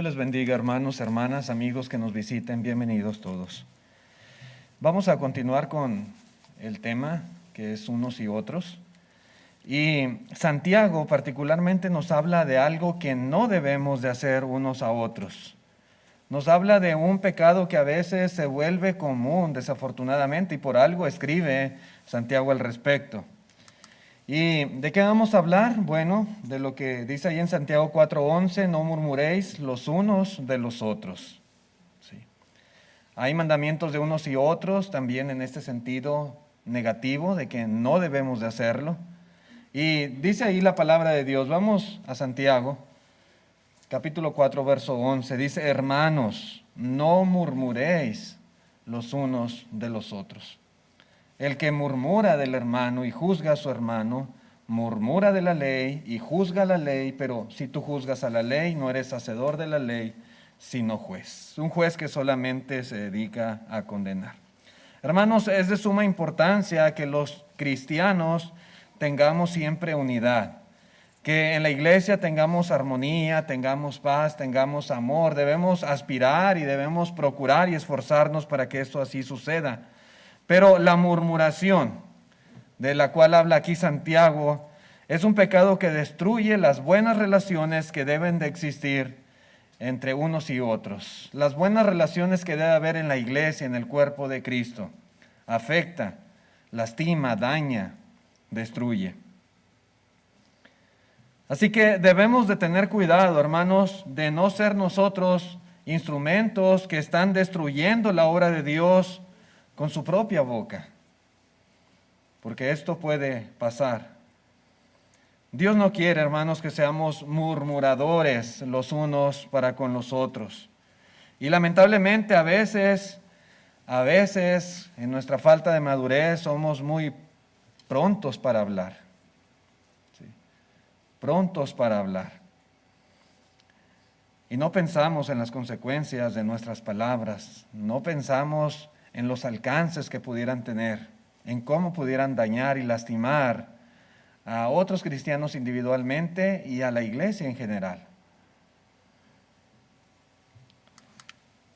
Les bendiga, hermanos, hermanas, amigos que nos visiten, bienvenidos todos. Vamos a continuar con el tema que es unos y otros. Y Santiago particularmente nos habla de algo que no debemos de hacer unos a otros. Nos habla de un pecado que a veces se vuelve común, desafortunadamente, y por algo escribe Santiago al respecto. ¿Y de qué vamos a hablar? Bueno, de lo que dice ahí en Santiago 4:11, no murmuréis los unos de los otros. Sí. Hay mandamientos de unos y otros también en este sentido negativo, de que no debemos de hacerlo. Y dice ahí la palabra de Dios, vamos a Santiago, capítulo 4, verso 11, dice, hermanos, no murmuréis los unos de los otros. El que murmura del hermano y juzga a su hermano, murmura de la ley y juzga la ley, pero si tú juzgas a la ley, no eres hacedor de la ley, sino juez. Un juez que solamente se dedica a condenar. Hermanos, es de suma importancia que los cristianos tengamos siempre unidad, que en la iglesia tengamos armonía, tengamos paz, tengamos amor. Debemos aspirar y debemos procurar y esforzarnos para que esto así suceda. Pero la murmuración, de la cual habla aquí Santiago, es un pecado que destruye las buenas relaciones que deben de existir entre unos y otros. Las buenas relaciones que debe haber en la iglesia, en el cuerpo de Cristo. Afecta, lastima, daña, destruye. Así que debemos de tener cuidado, hermanos, de no ser nosotros instrumentos que están destruyendo la obra de Dios con su propia boca, porque esto puede pasar. Dios no quiere, hermanos, que seamos murmuradores los unos para con los otros. Y lamentablemente a veces, en nuestra falta de madurez, somos muy prontos para hablar. ¿Sí? Prontos para hablar. Y no pensamos en las consecuencias de nuestras palabras, no pensamos en los alcances que pudieran tener, en cómo pudieran dañar y lastimar a otros cristianos individualmente y a la iglesia en general.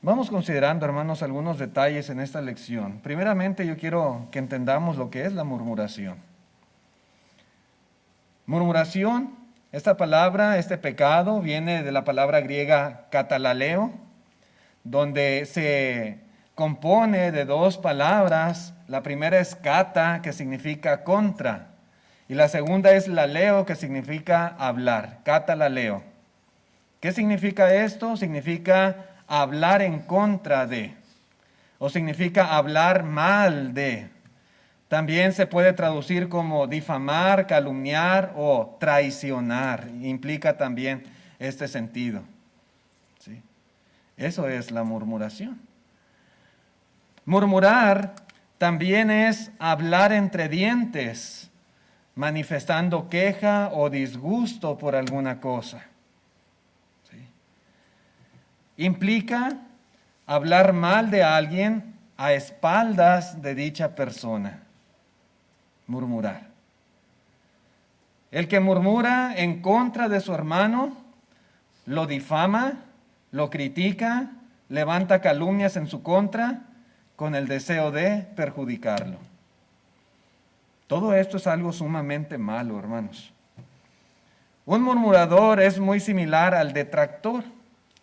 Vamos considerando, hermanos, algunos detalles en esta lección. Primeramente, yo quiero que entendamos lo que es la murmuración. Murmuración, esta palabra, este pecado, viene de la palabra griega katalaleo, donde se compone de dos palabras. La primera es kata, que significa contra, y la segunda es laleo, que significa hablar, katalaleo. ¿Qué significa esto? Significa hablar en contra de, o significa hablar mal de. También se puede traducir como difamar, calumniar o traicionar. Implica también este sentido. ¿Sí? Eso es la murmuración. Murmurar también es hablar entre dientes, manifestando queja o disgusto por alguna cosa. ¿Sí? Implica hablar mal de alguien a espaldas de dicha persona. Murmurar. El que murmura en contra de su hermano, lo difama, lo critica, levanta calumnias en su contra, con el deseo de perjudicarlo. Todo esto es algo sumamente malo, hermanos. Un murmurador es muy similar al detractor.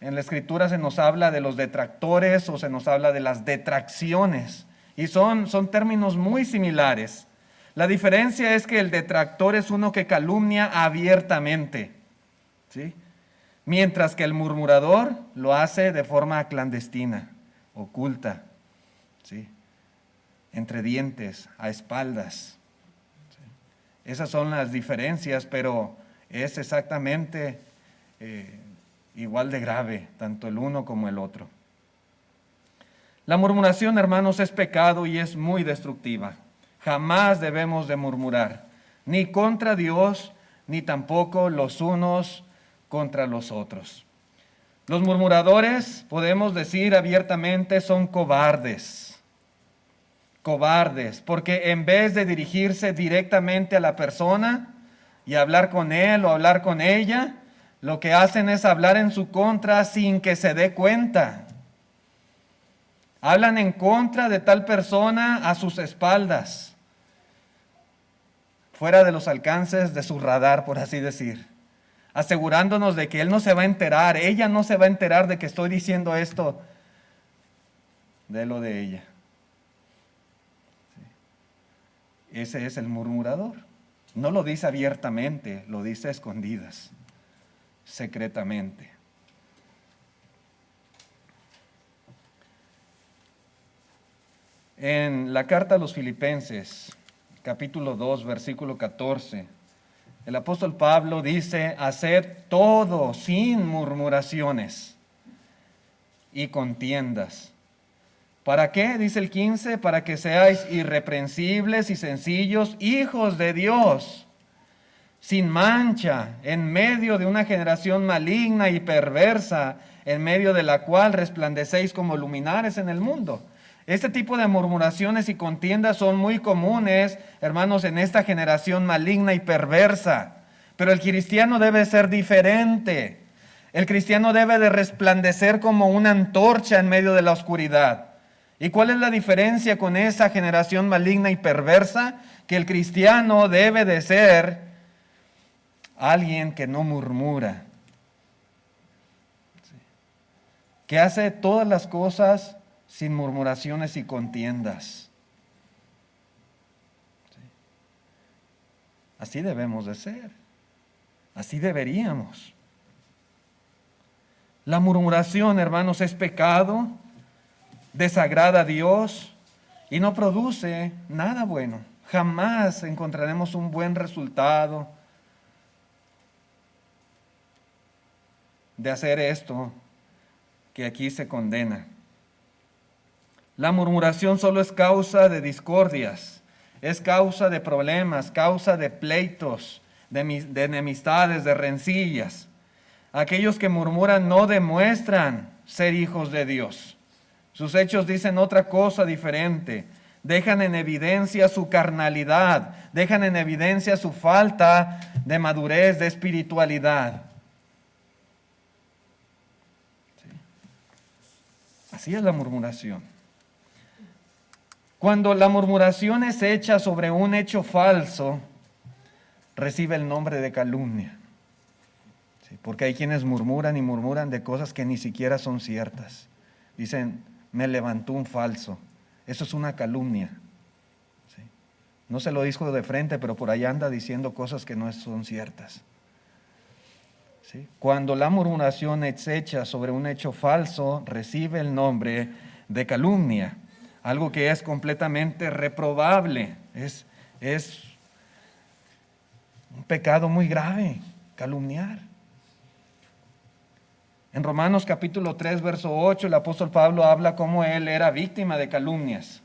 En la Escritura se nos habla de los detractores o se nos habla de las detracciones. Y son términos muy similares. La diferencia es que el detractor es uno que calumnia abiertamente, ¿sí? Mientras que el murmurador lo hace de forma clandestina, oculta. ¿Sí? Entre dientes, a espaldas. ¿Sí? Esas son las diferencias, pero es exactamente igual de grave, tanto el uno como el otro. La murmuración, hermanos, es pecado y es muy destructiva. Jamás debemos de murmurar, ni contra Dios, ni tampoco los unos contra los otros. Los murmuradores, podemos decir abiertamente, son cobardes. Cobardes, porque en vez de dirigirse directamente a la persona y hablar con él o hablar con ella, lo que hacen es hablar en su contra sin que se dé cuenta. Hablan en contra de tal persona a sus espaldas, fuera de los alcances de su radar, por así decir, asegurándonos de que él no se va a enterar, ella no se va a enterar de que estoy diciendo esto de lo de ella. Ese es el murmurador. No lo dice abiertamente, lo dice a escondidas, secretamente. En la carta a los Filipenses, capítulo 2, versículo 14, el apóstol Pablo dice: haced todo sin murmuraciones y contiendas. ¿Para qué? Dice el 15, para que seáis irreprensibles y sencillos, hijos de Dios, sin mancha, en medio de una generación maligna y perversa, en medio de la cual resplandecéis como luminares en el mundo. Este tipo de murmuraciones y contiendas son muy comunes, hermanos, en esta generación maligna y perversa. Pero el cristiano debe ser diferente. El cristiano debe de resplandecer como una antorcha en medio de la oscuridad. ¿Y cuál es la diferencia con esa generación maligna y perversa? Que el cristiano debe de ser alguien que no murmura, que hace todas las cosas sin murmuraciones y contiendas. Así debemos de ser. Así deberíamos. La murmuración, hermanos, es pecado, desagrada a Dios y no produce nada bueno. Jamás encontraremos un buen resultado de hacer esto que aquí se condena. La murmuración solo es causa de discordias, es causa de problemas, causa de pleitos, de enemistades, de rencillas. Aquellos que murmuran no demuestran ser hijos de Dios. Sus hechos dicen otra cosa diferente. Dejan en evidencia su carnalidad, dejan en evidencia su falta de madurez, de espiritualidad. Así es la murmuración. Cuando la murmuración es hecha sobre un hecho falso, recibe el nombre de calumnia. Sí, porque hay quienes murmuran y murmuran de cosas que ni siquiera son ciertas. Dicen: me levantó un falso. Eso es una calumnia. Sí. No se lo dijo de frente, pero por ahí anda diciendo cosas que no son ciertas. ¿Sí? Cuando la murmuración es hecha sobre un hecho falso, recibe el nombre de calumnia. Algo que es completamente reprobable. Es un pecado muy grave, calumniar. En Romanos capítulo 3, verso 8, el apóstol Pablo habla cómo él era víctima de calumnias.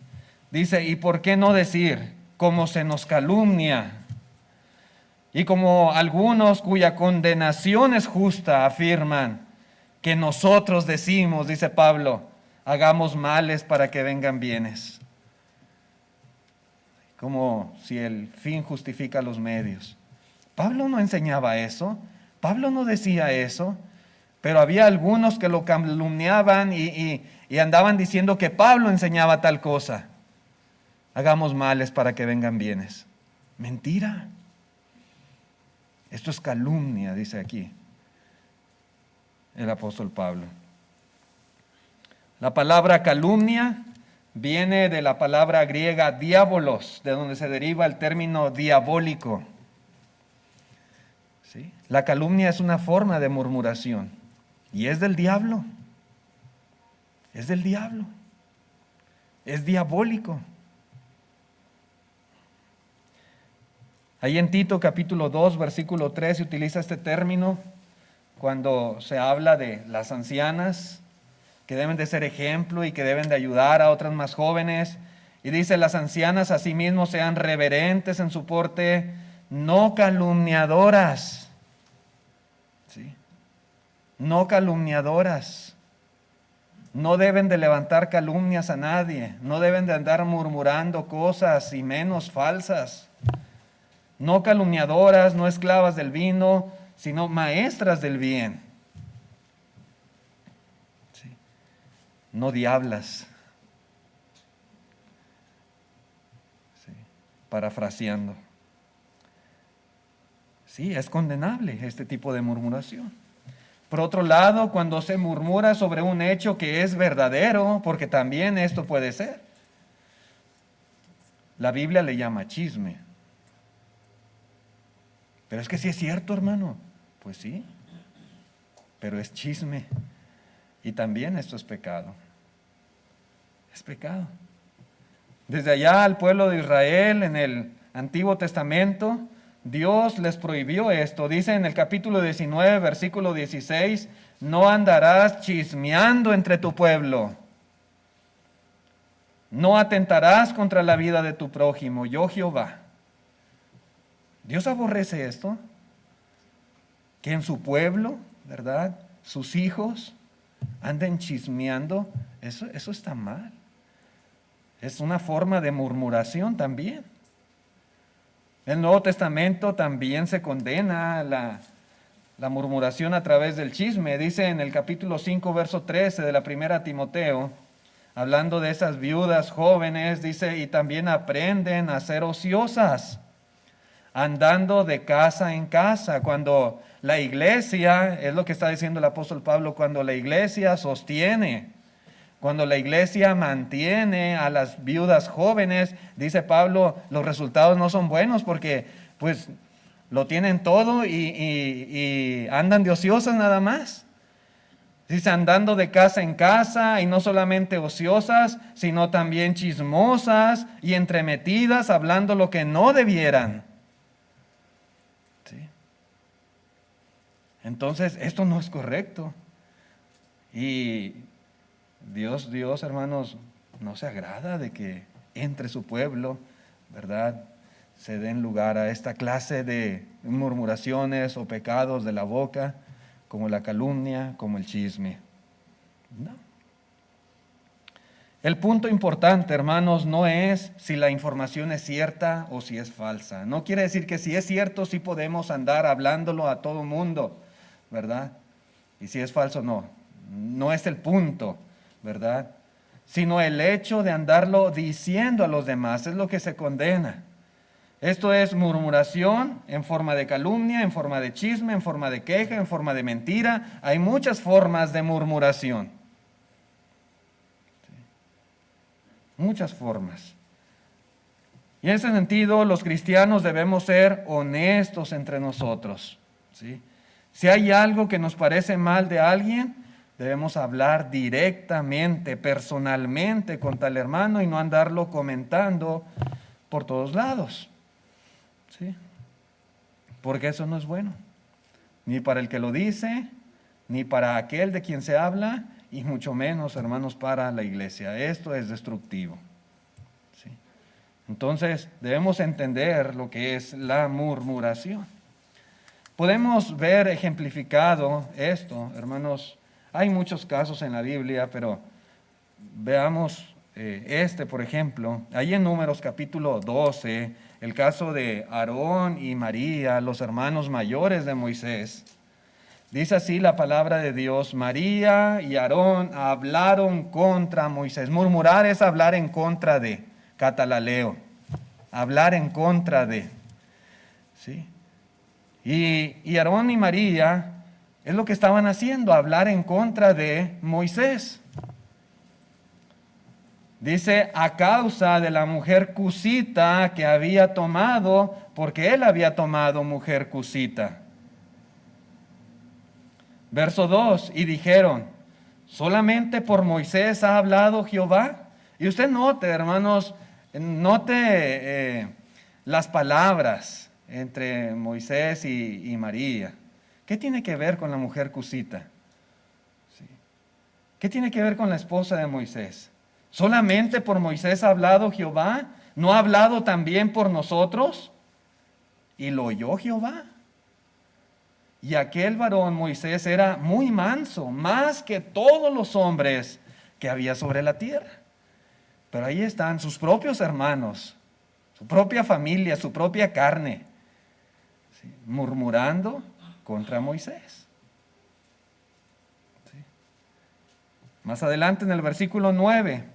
Dice: ¿y por qué no decir cómo se nos calumnia? Y como algunos cuya condenación es justa afirman que nosotros decimos, dice Pablo, hagamos males para que vengan bienes. Como si el fin justifica los medios. Pablo no enseñaba eso, Pablo no decía eso, pero había algunos que lo calumniaban y andaban diciendo que Pablo enseñaba tal cosa. Hagamos males para que vengan bienes. Mentira. Esto es calumnia, dice aquí el apóstol Pablo. La palabra calumnia viene de la palabra griega diabolos, de donde se deriva el término diabólico. ¿Sí? La calumnia es una forma de murmuración y es del diablo. Es del diablo. Es diabólico. Ahí en Tito capítulo 2, versículo 3 se utiliza este término cuando se habla de las ancianas que deben de ser ejemplo y que deben de ayudar a otras más jóvenes. Y dice: las ancianas asimismo sean reverentes en su porte, no calumniadoras. ¿Sí? No calumniadoras. No deben de levantar calumnias a nadie. No deben de andar murmurando cosas y menos falsas. No calumniadoras, no esclavas del vino, sino maestras del bien. Sí. No diablas. Sí. Parafraseando. Sí, es condenable este tipo de murmuración. Por otro lado, cuando se murmura sobre un hecho que es verdadero, porque también esto puede ser, la Biblia le llama chisme. Pero es que sí es cierto, hermano. Pues sí, pero es chisme. Y también esto es pecado. Es pecado. Desde allá al pueblo de Israel en el Antiguo Testamento, Dios les prohibió esto. Dice en el capítulo 19, versículo 16, no andarás chismeando entre tu pueblo. No atentarás contra la vida de tu prójimo, yo Jehová. Dios aborrece esto, que en su pueblo, ¿verdad?, sus hijos anden chismeando. Eso está mal. Es una forma de murmuración también. En el Nuevo Testamento también se condena la murmuración a través del chisme. Dice en el capítulo 5, verso 13 de la primera Timoteo, hablando de esas viudas jóvenes, dice, y también aprenden a ser ociosas, andando de casa en casa. Cuando la iglesia, es lo que está diciendo el apóstol Pablo, cuando la iglesia sostiene, cuando la iglesia mantiene a las viudas jóvenes, dice Pablo, los resultados no son buenos porque pues lo tienen todo y andan de ociosas nada más. Dice andando de casa en casa y no solamente ociosas, sino también chismosas y entremetidas, hablando lo que no debieran. ¿Sí? Entonces, esto no es correcto. Y Dios, hermanos, no se agrada de que entre su pueblo, ¿verdad?, se den lugar a esta clase de murmuraciones o pecados de la boca, como la calumnia, como el chisme. No. El punto importante, hermanos, no es si la información es cierta o si es falsa. No quiere decir que si es cierto, sí podemos andar hablándolo a todo mundo, ¿verdad? Y si es falso, no. No es el punto, ¿verdad? Sino el hecho de andarlo diciendo a los demás, es lo que se condena. Esto es murmuración en forma de calumnia, en forma de chisme, en forma de queja, en forma de mentira. Hay muchas formas de murmuración. Muchas formas. Y en ese sentido, los cristianos debemos ser honestos entre nosotros, ¿sí? Si hay algo que nos parece mal de alguien, debemos hablar directamente, personalmente con tal hermano y no andarlo comentando por todos lados. ¿Sí? Porque eso no es bueno, ni para el que lo dice, ni para aquel de quien se habla, y mucho menos, hermanos, para la iglesia. Esto es destructivo. ¿Sí? Entonces, debemos entender lo que es la murmuración. Podemos ver ejemplificado esto, hermanos. Hay muchos casos en la Biblia, pero veamos por ejemplo, ahí en Números capítulo 12, el caso de Aarón y María, los hermanos mayores de Moisés. Dice así la palabra de Dios: María y Aarón hablaron contra Moisés. Murmurar es hablar en contra de, catalaleo, hablar en contra de. ¿Sí? Y Aarón y María es lo que estaban haciendo, hablar en contra de Moisés. Dice, a causa de la mujer cusita que había tomado, porque él había tomado mujer cusita. Verso 2, y dijeron, ¿solamente por Moisés ha hablado Jehová? Y usted note, hermanos, note las palabras entre Moisés y María. ¿Qué tiene que ver con la mujer cusita? ¿Sí? ¿Qué tiene que ver con la esposa de Moisés? ¿Solamente por Moisés ha hablado Jehová? ¿No ha hablado también por nosotros? Y lo oyó Jehová. Y aquel varón Moisés era muy manso, más que todos los hombres que había sobre la tierra. Pero ahí están sus propios hermanos, su propia familia, su propia carne, ¿sí?, murmurando contra Moisés. ¿Sí? Más adelante en el versículo 9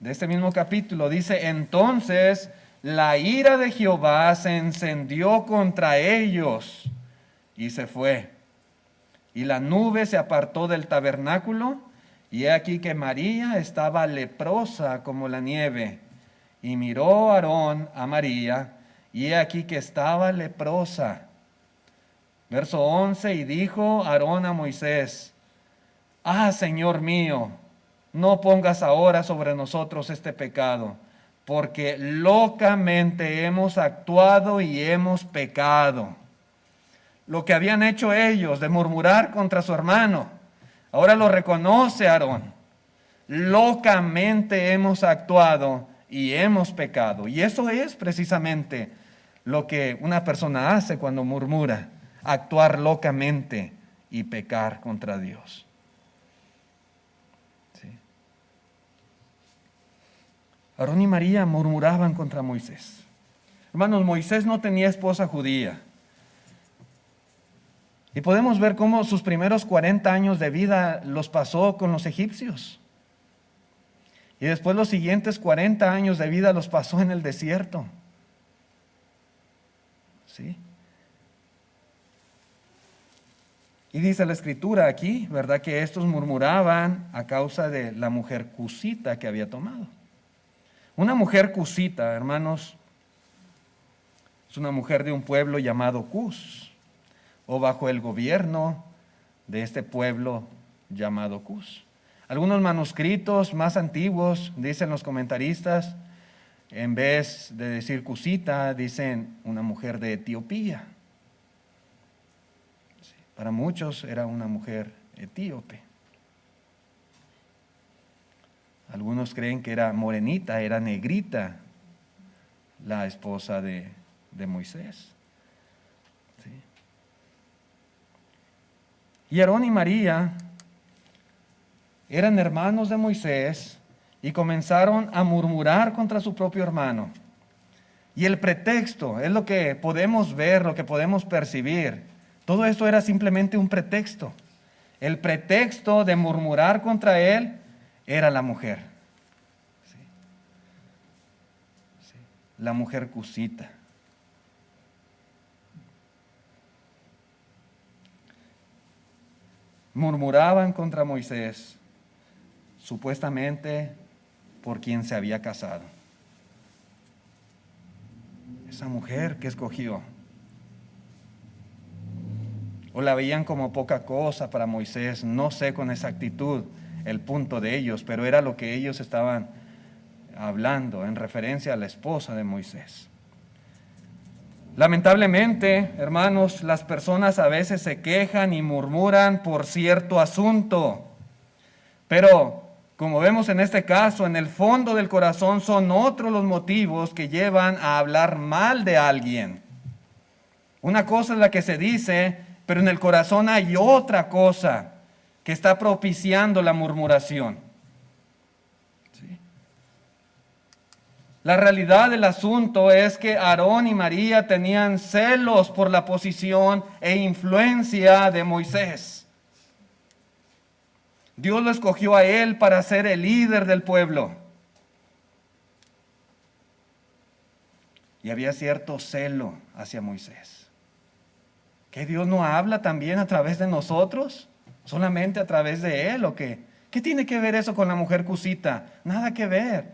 de este mismo capítulo dice, entonces la ira de Jehová se encendió contra ellos y se fue. Y la nube se apartó del tabernáculo, y he aquí que María estaba leprosa como la nieve. Y miró Aarón a María, y he aquí que estaba leprosa. Verso 11, y dijo Aarón a Moisés, Señor mío, no pongas ahora sobre nosotros este pecado, porque locamente hemos actuado y hemos pecado. Lo que habían hecho ellos de murmurar contra su hermano, ahora lo reconoce Aarón. Locamente hemos actuado y hemos pecado. Y eso es precisamente lo que una persona hace cuando murmura, actuar locamente y pecar contra Dios. ¿Sí? Aarón y María murmuraban contra Moisés. Hermanos, Moisés no tenía esposa judía. Y podemos ver cómo sus primeros 40 años de vida los pasó con los egipcios. Y después los siguientes 40 años de vida los pasó en el desierto. ¿Sí? Y dice la escritura aquí, ¿verdad? Que estos murmuraban a causa de la mujer cusita que había tomado. Una mujer cusita, hermanos, es una mujer de un pueblo llamado Cus, o bajo el gobierno de este pueblo llamado Cus. Algunos manuscritos más antiguos, dicen los comentaristas, en vez de decir cusita, dicen una mujer de Etiopía. Sí, para muchos era una mujer etíope. Algunos creen que era morenita, era negrita, la esposa de Moisés. ¿Sí? Y Aarón y María eran hermanos de Moisés y comenzaron a murmurar contra su propio hermano. Y el pretexto es lo que podemos ver, lo que podemos percibir. Todo esto era simplemente un pretexto. El pretexto de murmurar contra él era la mujer. Sí. Sí. La mujer cusita. Murmuraban contra Moisés, supuestamente por quien se había casado. Esa mujer que escogió. O la veían como poca cosa para Moisés, no sé con exactitud el punto de ellos, pero era lo que ellos estaban hablando en referencia a la esposa de Moisés. Lamentablemente, hermanos, las personas a veces se quejan y murmuran por cierto asunto, pero como vemos en este caso, en el fondo del corazón son otros los motivos que llevan a hablar mal de alguien. Una cosa es la que se dice, pero en el corazón hay otra cosa que está propiciando la murmuración. ¿Sí? La realidad del asunto es que Aarón y María tenían celos por la posición e influencia de Moisés. Dios lo escogió a él para ser el líder del pueblo. Y había cierto celo hacia Moisés. ¿Que Dios no habla también a través de nosotros? ¿Solamente a través de él o qué? ¿Qué tiene que ver eso con la mujer cusita? Nada que ver.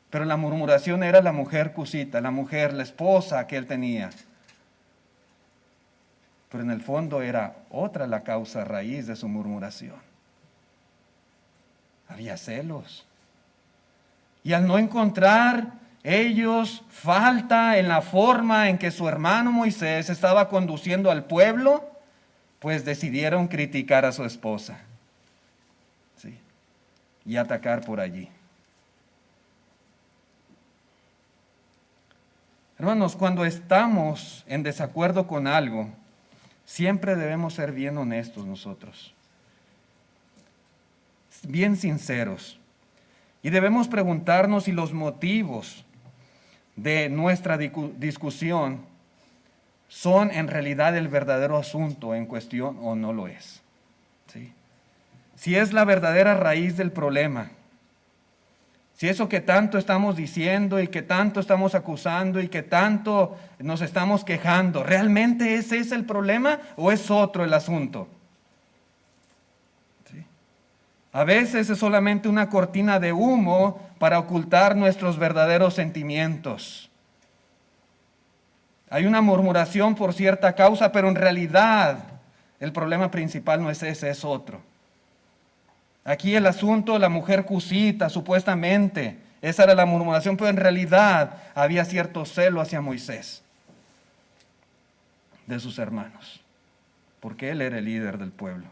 Pero la murmuración era la mujer cusita, la mujer, la esposa que él tenía. Pero en el fondo era otra la causa raíz de su murmuración. Había celos. Y al no encontrar ellos falta en la forma en que su hermano Moisés estaba conduciendo al pueblo, pues decidieron criticar a su esposa. Sí. Y atacar por allí. Hermanos, cuando estamos en desacuerdo con algo, siempre debemos ser bien honestos nosotros. Bien sinceros. Y debemos preguntarnos si los motivos de nuestra discusión son en realidad el verdadero asunto en cuestión o no lo es. ¿Sí? Si es la verdadera raíz del problema, si eso que tanto estamos diciendo y que tanto estamos acusando y que tanto nos estamos quejando, ¿realmente ese es el problema o es otro el asunto? ¿Sí? A veces es solamente una cortina de humo para ocultar nuestros verdaderos sentimientos. Hay una murmuración por cierta causa, pero en realidad el problema principal no es ese, es otro. Aquí el asunto, la mujer cusita, supuestamente, esa era la murmuración, pero en realidad había cierto celo hacia Moisés, de sus hermanos, porque él era el líder del pueblo.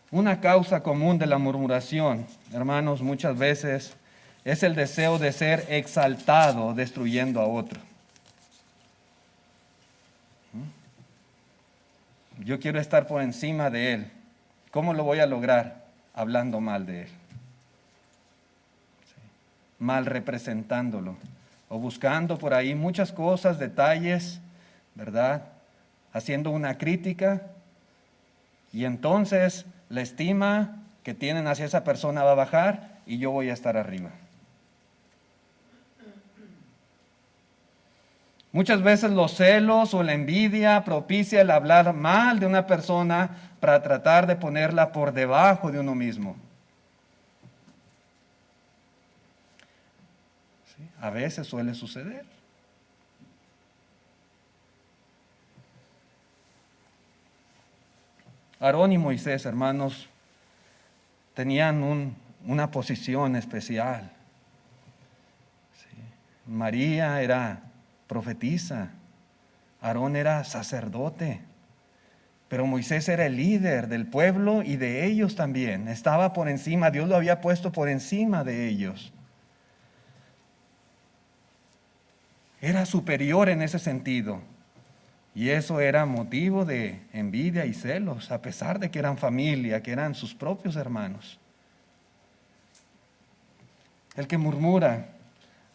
Una causa común de la murmuración, hermanos, muchas veces es el deseo de ser exaltado destruyendo a otro. Yo quiero estar por encima de él. ¿Cómo lo voy a lograr? Hablando mal de él. Sí. Mal representándolo. O buscando por ahí muchas cosas, detalles, ¿verdad? Haciendo una crítica. Y entonces la estima que tienen hacia esa persona va a bajar y yo voy a estar arriba. Muchas veces los celos o la envidia propicia el hablar mal de una persona para tratar de ponerla por debajo de uno mismo. ¿Sí? A veces suele suceder. Aarón y Moisés, hermanos, tenían una posición especial. ¿Sí? María era profetisa, Aarón era sacerdote, pero Moisés era el líder del pueblo y de ellos también. Estaba por encima, Dios lo había puesto por encima de ellos. Era superior en ese sentido. Y eso era motivo de envidia y celos, a pesar de que eran familia, que eran sus propios hermanos. El que murmura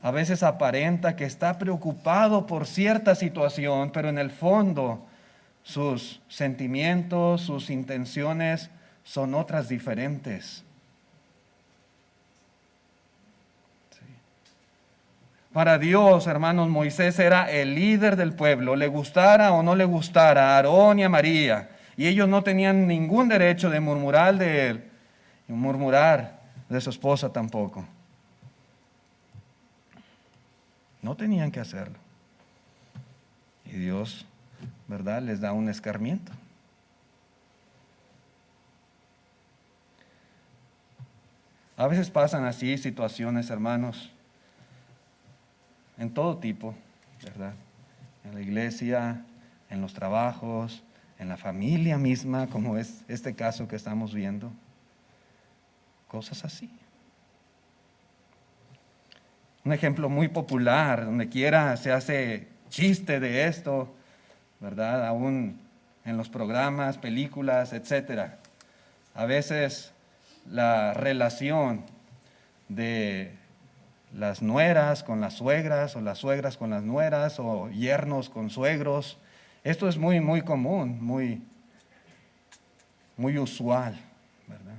a veces aparenta que está preocupado por cierta situación, pero en el fondo sus sentimientos, sus intenciones son otras diferentes. Sí. Para Dios, hermanos, Moisés era el líder del pueblo, le gustara o no le gustara a Aarón y a María, y ellos no tenían ningún derecho de murmurar de él, y murmurar de su esposa tampoco. No tenían que hacerlo. Y Dios, ¿verdad?, les da un escarmiento. A veces pasan así situaciones, hermanos, en todo tipo, ¿verdad? En la iglesia, en los trabajos, en la familia misma, como es este caso que estamos viendo. Cosas así. Un ejemplo muy popular, donde quiera se hace chiste de esto, ¿verdad? Aún en los programas, películas, etcétera. A veces la relación de las nueras con las suegras, o las suegras con las nueras, o yernos con suegros, esto es muy, muy común, muy, muy usual, ¿verdad?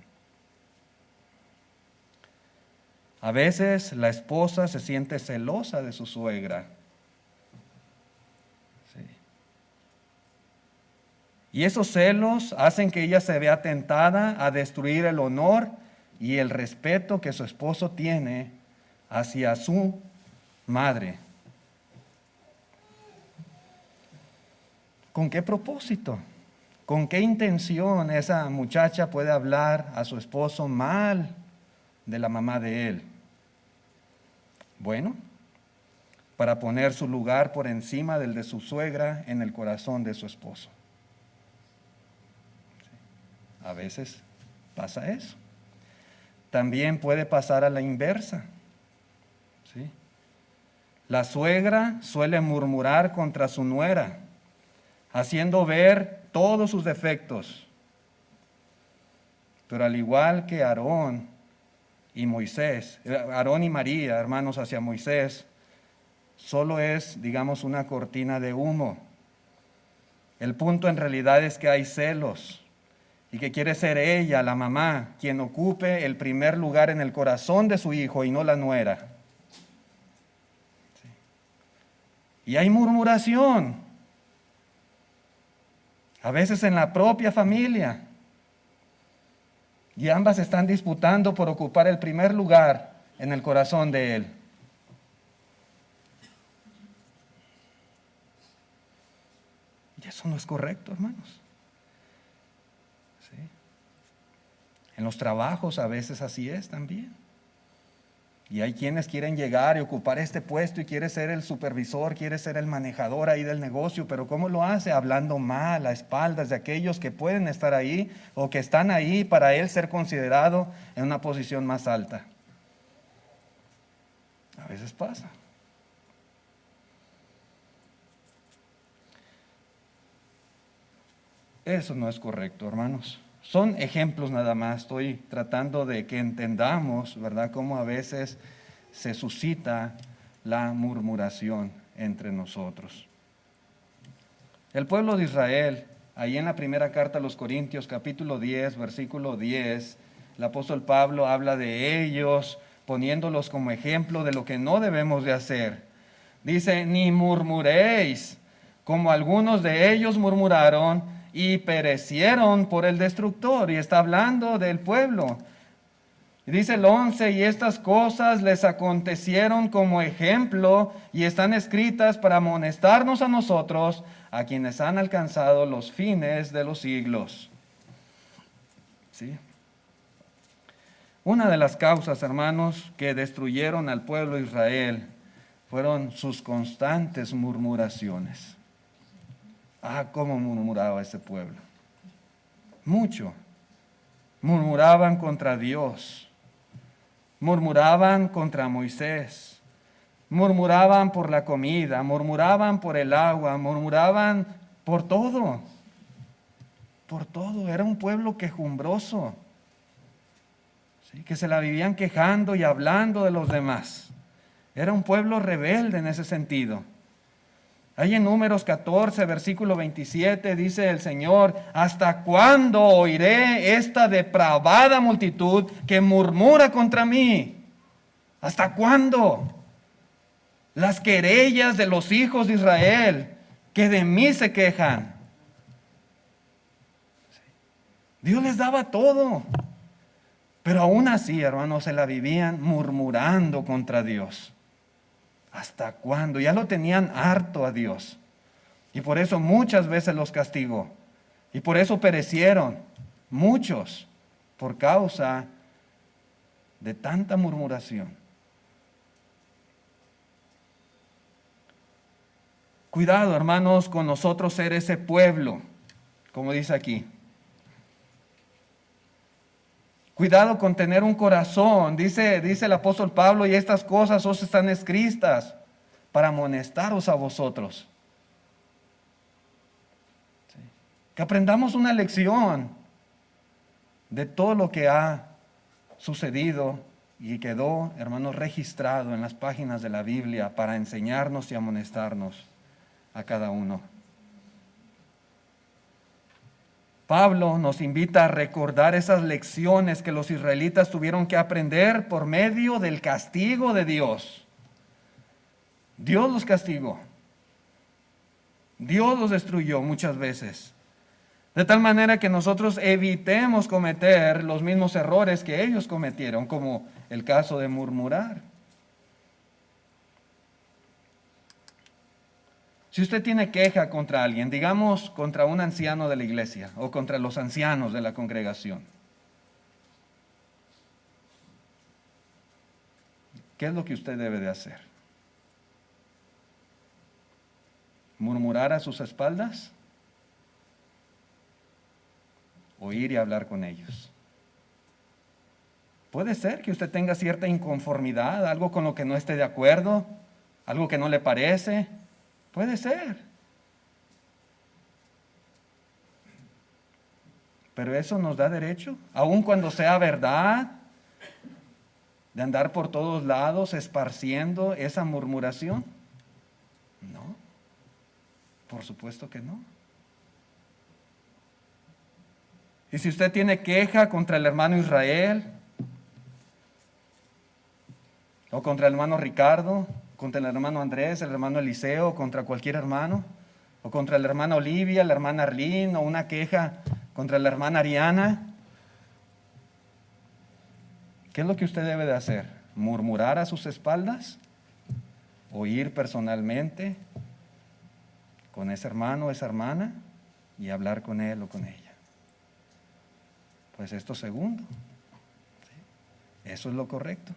A veces la esposa se siente celosa de su suegra. Sí. Y esos celos hacen que ella se vea tentada a destruir el honor y el respeto que su esposo tiene hacia su madre. ¿Con qué propósito? ¿Con qué intención esa muchacha puede hablar a su esposo mal de la mamá de él? Bueno, para poner su lugar por encima del de su suegra en el corazón de su esposo. A veces pasa eso. También puede pasar a la inversa. ¿Sí? La suegra suele murmurar contra su nuera, haciendo ver todos sus defectos. Pero al igual que Aarón y Moisés, Aarón y María, hermanos, hacia Moisés, solo es, digamos, una cortina de humo. El punto en realidad es que hay celos y que quiere ser ella, la mamá, quien ocupe el primer lugar en el corazón de su hijo y no la nuera. Y hay murmuración, a veces en la propia familia, y ambas están disputando por ocupar el primer lugar en el corazón de él. Y eso no es correcto, hermanos. ¿Sí? En los trabajos a veces así es también. Y hay quienes quieren llegar y ocupar este puesto y quiere ser el supervisor, quiere ser el manejador ahí del negocio, pero ¿cómo lo hace? Hablando mal a espaldas de aquellos que pueden estar ahí o que están ahí para él ser considerado en una posición más alta. A veces pasa. Eso no es correcto, hermanos. Son ejemplos nada más. Estoy tratando de que entendamos, ¿verdad?, cómo a veces se suscita la murmuración entre nosotros. El pueblo de Israel, ahí en la primera carta a los Corintios, capítulo 10, versículo 10, el apóstol Pablo habla de ellos, poniéndolos como ejemplo de lo que no debemos de hacer. Dice, ni murmuréis, como algunos de ellos murmuraron y perecieron por el destructor. Y está hablando del pueblo. Y dice el 11, y estas cosas les acontecieron como ejemplo y están escritas para amonestarnos a nosotros, a quienes han alcanzado los fines de los siglos. ¿Sí? Una de las causas, hermanos, que destruyeron al pueblo de Israel fueron sus constantes murmuraciones. Ah, cómo murmuraba ese pueblo. Mucho. Murmuraban contra Dios. Murmuraban contra Moisés. Murmuraban por la comida. Murmuraban por el agua. Murmuraban por todo. Por todo. Era un pueblo quejumbroso. ¿Sí? Que se la vivían quejando y hablando de los demás. Era un pueblo rebelde en ese sentido. Ahí en Números 14, versículo 27, dice el Señor, ¿hasta cuándo oiré esta depravada multitud que murmura contra mí? ¿Hasta cuándo? Las querellas de los hijos de Israel que de mí se quejan. Dios les daba todo, pero aún así, hermanos, se la vivían murmurando contra Dios. ¿Hasta cuándo? Ya lo tenían harto a Dios. Y por eso muchas veces los castigó. Y por eso perecieron muchos por causa de tanta murmuración. Cuidado, hermanos, con nosotros ser ese pueblo, como dice aquí. Cuidado con tener un corazón, dice el apóstol Pablo, y estas cosas os están escritas para amonestaros a vosotros. ¿Sí? Que aprendamos una lección de todo lo que ha sucedido y quedó, hermanos, registrado en las páginas de la Biblia para enseñarnos y amonestarnos a cada uno. Pablo nos invita a recordar esas lecciones que los israelitas tuvieron que aprender por medio del castigo de Dios. Dios los castigó. Dios los destruyó muchas veces. De tal manera que nosotros evitemos cometer los mismos errores que ellos cometieron, como el caso de murmurar. Si usted tiene queja contra alguien, digamos contra un anciano de la iglesia o contra los ancianos de la congregación, ¿qué es lo que usted debe de hacer? ¿Murmurar a sus espaldas? ¿O ir y hablar con ellos? Puede ser que usted tenga cierta inconformidad, algo con lo que no esté de acuerdo, algo que no le parece. Puede ser. Pero eso nos da derecho, aun cuando sea verdad, de andar por todos lados esparciendo esa murmuración. No, por supuesto que no. Y si usted tiene queja contra el hermano Israel, o contra el hermano Ricardo, contra el hermano Andrés, el hermano Eliseo, contra cualquier hermano, o contra la hermana Olivia, la hermana Arlene, o una queja contra la hermana Ariana, ¿qué es lo que usted debe de hacer? ¿Murmurar a sus espaldas? ¿O ir personalmente con ese hermano o esa hermana y hablar con él o con ella? Pues esto segundo, ¿sí? Eso es lo correcto.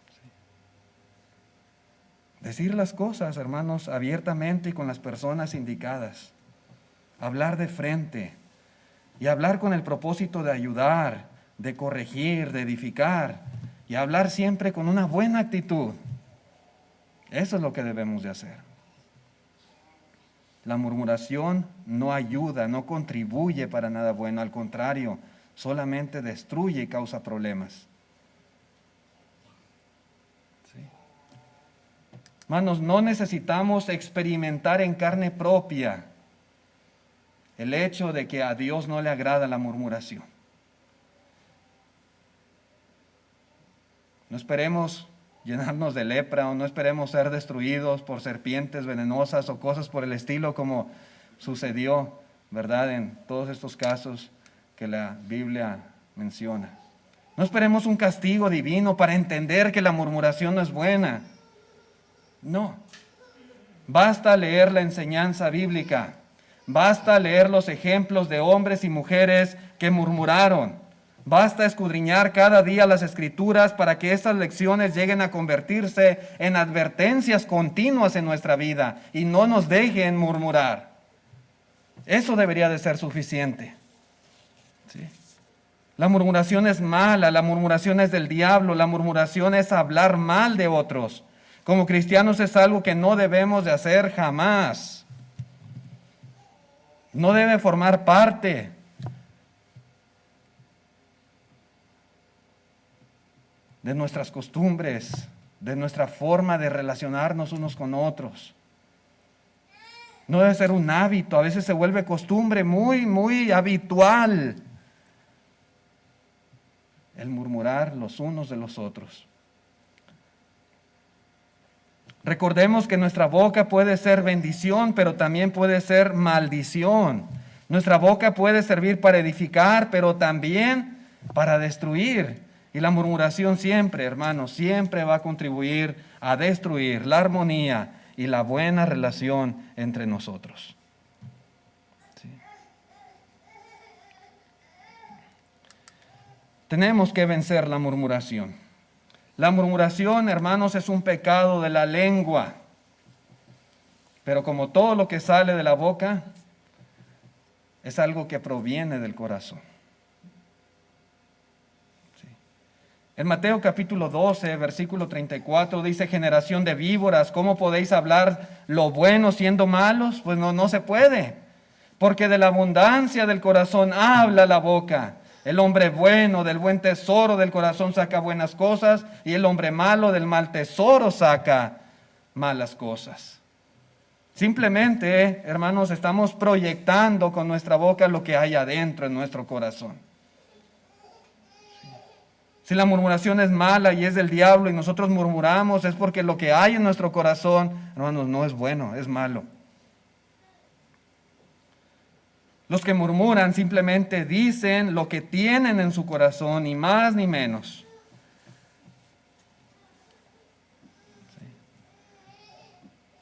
¿Sí? Decir las cosas, hermanos, abiertamente y con las personas indicadas. Hablar de frente y hablar con el propósito de ayudar, de corregir, de edificar y hablar siempre con una buena actitud. Eso es lo que debemos de hacer. La murmuración no ayuda, no contribuye para nada bueno, al contrario, solamente destruye y causa problemas. ¿Sí? Hermanos, no necesitamos experimentar en carne propia el hecho de que a Dios no le agrada la murmuración. No esperemos llenarnos de lepra o no esperemos ser destruidos por serpientes venenosas o cosas por el estilo como sucedió, ¿verdad?, en todos estos casos que la Biblia menciona. No esperemos un castigo divino para entender que la murmuración no es buena. No. Basta leer la enseñanza bíblica. Basta leer los ejemplos de hombres y mujeres que murmuraron. Basta escudriñar cada día las Escrituras para que estas lecciones lleguen a convertirse en advertencias continuas en nuestra vida y no nos dejen murmurar. Eso debería de ser suficiente. ¿Sí? La murmuración es mala, la murmuración es del diablo, la murmuración es hablar mal de otros. Como cristianos es algo que no debemos de hacer jamás. No debe formar parte de nuestras costumbres, de nuestra forma de relacionarnos unos con otros. No debe ser un hábito, a veces se vuelve costumbre muy habitual el murmurar los unos de los otros. Recordemos que nuestra boca puede ser bendición, pero también puede ser maldición. Nuestra boca puede servir para edificar, pero también para destruir. Y la murmuración siempre, hermanos, siempre va a contribuir a destruir la armonía y la buena relación entre nosotros. ¿Sí? Tenemos que vencer la murmuración. La murmuración, hermanos, es un pecado de la lengua. Pero como todo lo que sale de la boca, es algo que proviene del corazón. Sí. En Mateo capítulo 12, versículo 34, dice: generación de víboras, ¿cómo podéis hablar lo bueno siendo malos? Pues no se puede. Porque de la abundancia del corazón habla la boca. El hombre bueno del buen tesoro del corazón saca buenas cosas, y el hombre malo del mal tesoro saca malas cosas. Simplemente, hermanos, estamos proyectando con nuestra boca lo que hay adentro en nuestro corazón. Si la murmuración es mala y es del diablo y nosotros murmuramos, es porque lo que hay en nuestro corazón, hermanos, no es bueno, es malo. Los que murmuran simplemente dicen lo que tienen en su corazón, ni más ni menos. Sí.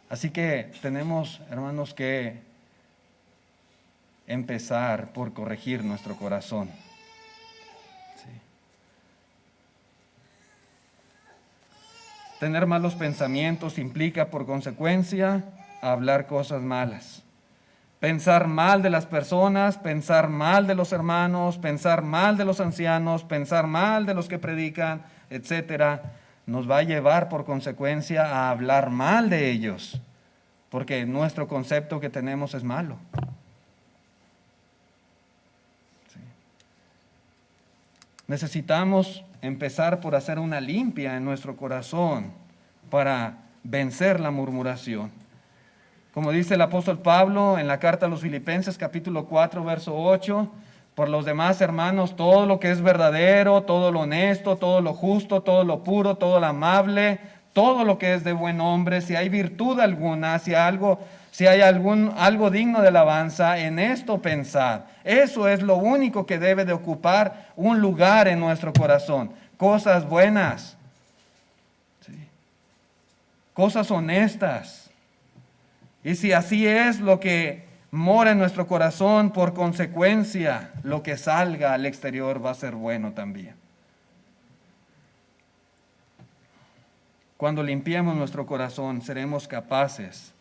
Así que tenemos, hermanos, que empezar por corregir nuestro corazón. Sí. Tener malos pensamientos implica por consecuencia hablar cosas malas. Pensar mal de las personas, pensar mal de los hermanos, pensar mal de los ancianos, pensar mal de los que predican, etcétera, nos va a llevar por consecuencia a hablar mal de ellos, porque nuestro concepto que tenemos es malo. Sí. Necesitamos empezar por hacer una limpia en nuestro corazón para vencer la murmuración. Como dice el apóstol Pablo en la carta a los Filipenses, capítulo 4, verso 8, por los demás hermanos, todo lo que es verdadero, todo lo honesto, todo lo justo, todo lo puro, todo lo amable, todo lo que es de buen hombre, si hay virtud alguna, si hay algo digno de alabanza, en esto pensad. Eso es lo único que debe de ocupar un lugar en nuestro corazón. Cosas buenas, ¿sí? Cosas honestas. Y si así es lo que mora en nuestro corazón, por consecuencia, lo que salga al exterior va a ser bueno también. Cuando limpiemos nuestro corazón, seremos capaces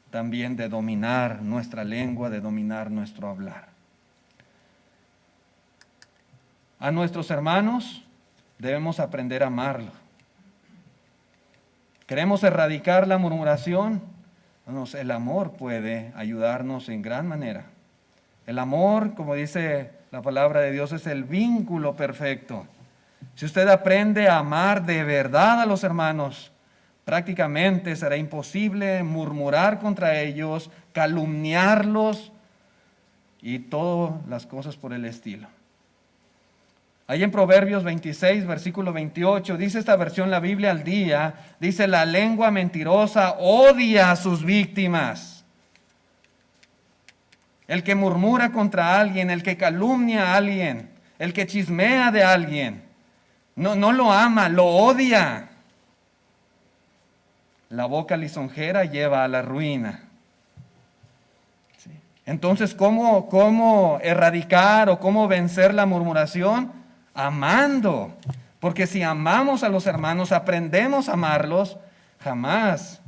también de dominar nuestra lengua, de dominar nuestro hablar. A nuestros hermanos debemos aprender a amarlos. ¿Queremos erradicar la murmuración? El amor puede ayudarnos en gran manera. El amor, como dice la palabra de Dios, es el vínculo perfecto. Si usted aprende a amar de verdad a los hermanos, prácticamente será imposible murmurar contra ellos, calumniarlos y todas las cosas por el estilo. Ahí en Proverbios 26, versículo 28, dice esta versión, la Biblia al día, dice: la lengua mentirosa odia a sus víctimas. El que murmura contra alguien, el que calumnia a alguien, el que chismea de alguien, no lo ama, lo odia. La boca lisonjera lleva a la ruina. ¿Sí? Entonces, ¿cómo erradicar o cómo vencer la murmuración? Amando. Porque si amamos a los hermanos, aprendemos a amarlos, jamás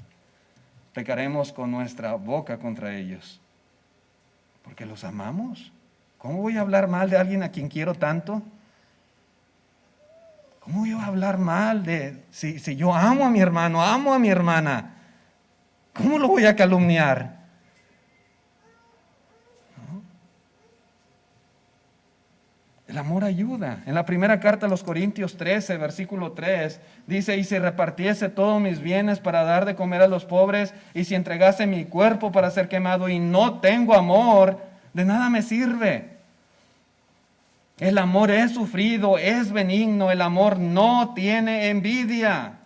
pecaremos con nuestra boca contra ellos. Porque los amamos. ¿Cómo voy a hablar mal de alguien a quien quiero tanto? ¿Cómo voy a hablar mal si yo amo a mi hermano, amo a mi hermana? ¿Cómo lo voy a calumniar? ¿No? El amor ayuda. En la primera carta a los Corintios 13, versículo 3, dice: y si repartiese todos mis bienes para dar de comer a los pobres, y si entregase mi cuerpo para ser quemado y no tengo amor, de nada me sirve. El amor es sufrido, es benigno, el amor no tiene envidia.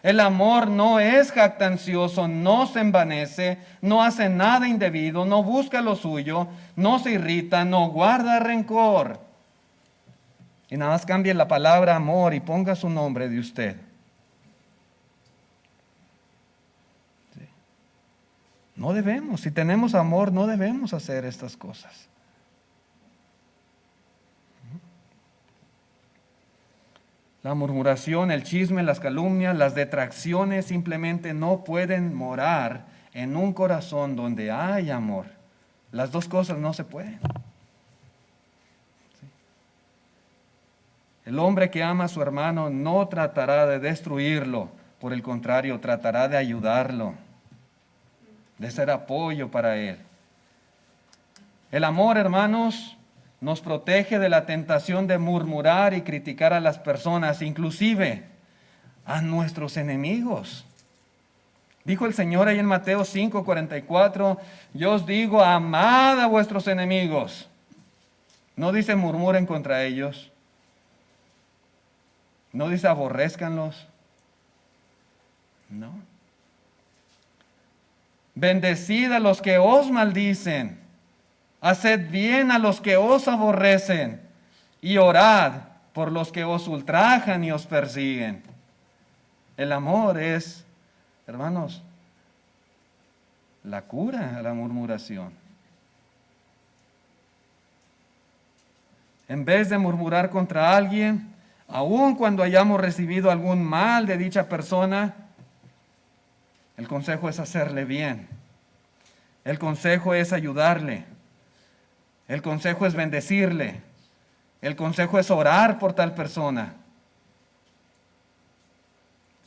El amor no es jactancioso, no se envanece, no hace nada indebido, no busca lo suyo, no se irrita, no guarda rencor. Y nada más cambie la palabra amor y ponga su nombre de usted. ¿Sí? No debemos, si tenemos amor, no debemos hacer estas cosas. La murmuración, el chisme, las calumnias, las detracciones simplemente no pueden morar en un corazón donde hay amor. Las dos cosas no se pueden. ¿Sí? El hombre que ama a su hermano no tratará de destruirlo, por el contrario, tratará de ayudarlo, de ser apoyo para él. El amor, hermanos, nos protege de la tentación de murmurar y criticar a las personas, inclusive a nuestros enemigos. Dijo el Señor ahí en Mateo 5:44, yo os digo, amad a vuestros enemigos. No dice murmuren contra ellos. No dice aborrézcanlos. No. Bendecid a los que os maldicen. Haced bien a los que os aborrecen y orad por los que os ultrajan y os persiguen. El amor es, hermanos, la cura a la murmuración. En vez de murmurar contra alguien, aun cuando hayamos recibido algún mal de dicha persona, el consejo es hacerle bien. El consejo es ayudarle. El consejo es bendecirle. El consejo es orar por tal persona.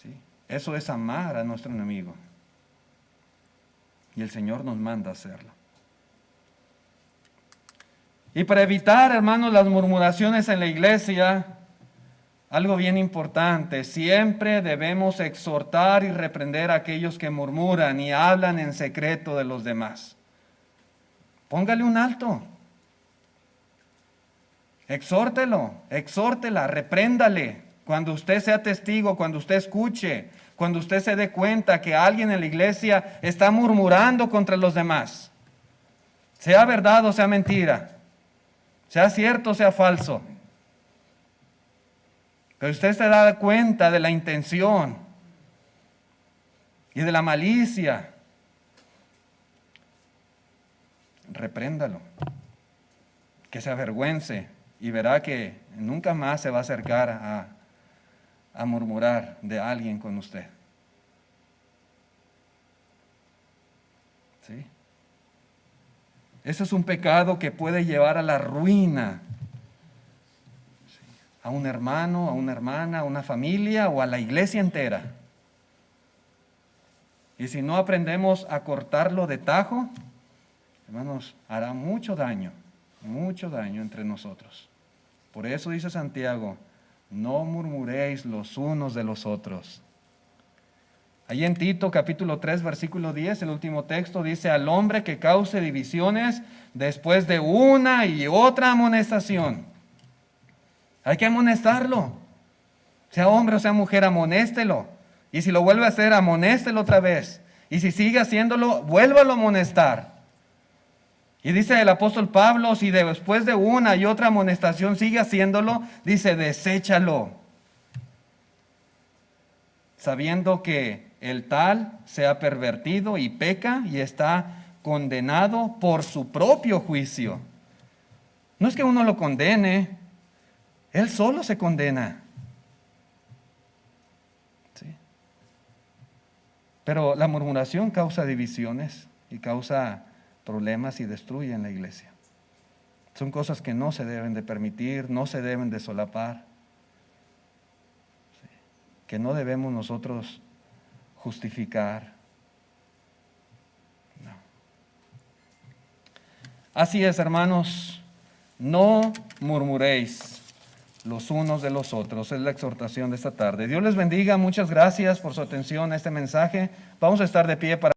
¿Sí? Eso es amar a nuestro enemigo. Y el Señor nos manda a hacerlo. Y para evitar, hermanos, las murmuraciones en la iglesia, algo bien importante. Siempre debemos exhortar y reprender a aquellos que murmuran y hablan en secreto de los demás. Póngale un alto. Exhórtelo, exhórtela, repréndale. Cuando usted sea testigo, cuando usted escuche, cuando usted se dé cuenta que alguien en la iglesia está murmurando contra los demás, sea verdad o sea mentira, sea cierto o sea falso, pero usted se da cuenta de la intención y de la malicia, repréndalo, que se avergüence y verá que nunca más se va a acercar a murmurar de alguien con usted. ¿Sí? Ese es un pecado que puede llevar a la ruina a un hermano, a una hermana, a una familia o a la iglesia entera. Y si no aprendemos a cortarlo de tajo, hermanos, hará mucho daño entre nosotros. Por eso dice Santiago, no murmuréis los unos de los otros. Allí en Tito capítulo 3 versículo 10, el último texto, dice, al hombre que cause divisiones después de una y otra amonestación. Hay que amonestarlo. Sea hombre o sea mujer, amonéstelo. Y si lo vuelve a hacer, amonéstelo otra vez. Y si sigue haciéndolo, vuélvalo a amonestar. Y dice el apóstol Pablo, si después de una y otra amonestación sigue haciéndolo, dice, deséchalo. Sabiendo que el tal se ha pervertido y peca y está condenado por su propio juicio. No es que uno lo condene, él solo se condena. ¿Sí? Pero la murmuración causa divisiones y causa problemas y destruye en la iglesia. Son cosas que no se deben de permitir, no se deben de solapar, ¿sí? Que no debemos nosotros justificar. No. Así es, hermanos, no murmuréis los unos de los otros. Es la exhortación de esta tarde. Dios les bendiga. Muchas gracias por su atención a este mensaje. Vamos a estar de pie para